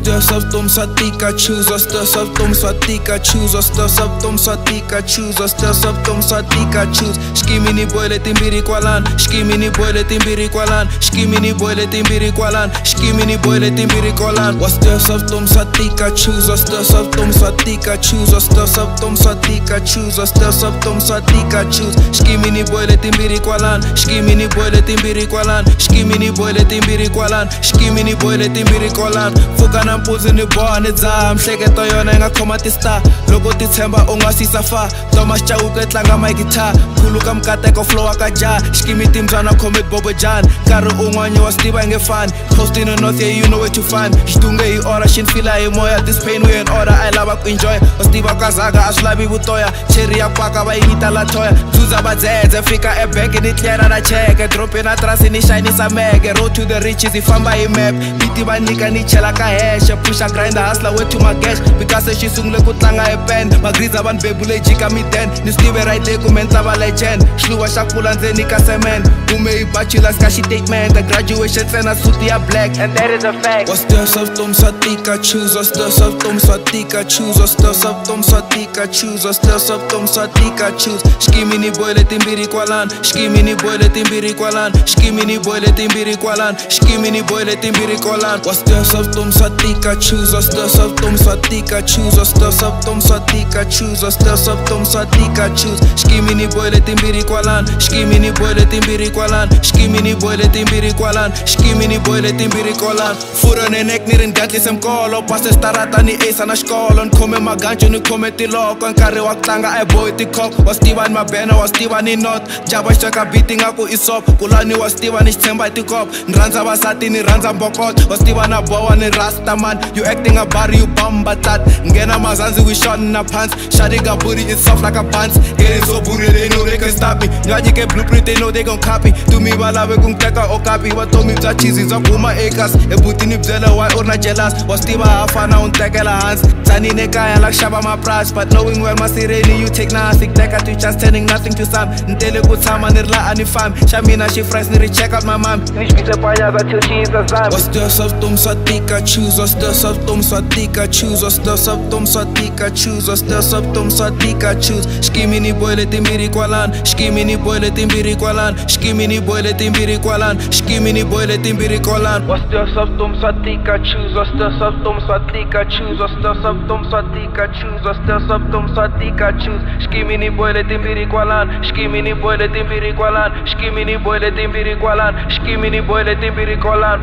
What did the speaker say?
Wastia softum satika choose, wastia softum satika choose, wastia softum satika choose, wastia softum satika choose. Shkimini boile timbiri kwalan, shkimini boile timbiri kwalan, shkimini boile timbiri kwalan, shkimini boile timbiri kwalan. Wastia softum satika choose, wastia softum satika choose, wastia softum satika choose, wastia softum satika choose. Shkimini boile timbiri kwalan, shkimini boile timbiri kwalan, shkimini boile timbiri kwalan, shkimini boile timbiri kwalan. Fuka na mpuzi ni bone za mhleketo yona inga khoma ti star. Loko ti tshemba u nga sisa fa Thomas Chauke tlanga my guitar. Khuluka mkateko flow akaja. Shkimi timzana commit Bobo Jan. Kari un'wanyi wa stiva nge fan. Coast in the north, yeah, you know where to find. Xidunge hi ora shin fila hi moya. This pain we in order, I lava ku enjoy. Wastiva kazaga asulabi butoya. Cherry ya paka va yita la toya. Zuza bazeze fika e bag ni tliera na check. Drop in atrás ni shine sa meg. Road to the riches ifamba hi map. Biti ba nika ni chela ka hash. Push a grind hustler way to my cash. Because she sungle ku tlanga e pen. Magriza ban bebule jika mi ten. Ni stive right there ku menza ba legend. Shluwa shakula nzeni ka semen. Ume i bachelors ka she take man. The graduation sena suti ya black. And that is a fact. Wastia softum satika choose, wastia softum satika choose, wastia softum satika choose, wastia softum satika choose. Shkimini boile timbiri kwalan, shkimini boile timbiri kwalan, shkimini boile timbiri kwalan, shkimini boile timbiri kwalan. Wastia softum satika choose, wastia softum satika choose, wastia softum satika choose, wastia softum satika choose. Shkimini boile timbiri kwalan, shkimini boile timbiri kwalan, shkimini boile timbiri kwalan, shkimini boile timbiri kwalan. Fura ne nek ni rin gatli sem kolo. Passe starata ni esa na xkolon. Come magancho ni come ti loko. Nkari wa tlanga ay boy ti kok. Wastiva ni mabena, wastiva ni not. Jaba xaka biti ngaku isop. Kulani wastiva ni xitshemba ti kop. Nranza vasati ni rhandza mbokot. Wastiva na bowa ni rasta man. You acting a bar, you bamba tat. Ngena mazanzi we shot na pants. Shadi got booty, it's soft like a pants. Getting so booty, they know they can stop me. Nyaji ke blueprint, they know they gon' copy. To me balawe kung teka o copy. Watomi za cheesy za kuma acres. Ebuti ni bzela why or na jealous. Wastiva hafana untekela hands. Tani ne kaya like shaba my price. But knowing well my sireni you take nothing. Teka to just turning nothing to some. Ntele kutama nirla ani fam. Shamina she friends niri check out my mom. Nishbite payaza till she is a zam. Wastia softum satika choose, wastia softum satika choose, wastia softum satika choose, wastia softum satika choose. Shkimini boile timbiri kwalan, shkimini boile timbiri kwalan, shkimini boile timbiri kwalan, shkimini boile timbiri kwalan. Wastia softum satika choose, wastia softum satika choose, wastia softum satika choose, wastia softum satika choose. Shkimini boile timbiri kwalan, shkimini boile timbiri kwalan, shkimini boile timbiri kwalan, shkimini boile timbiri kwalan.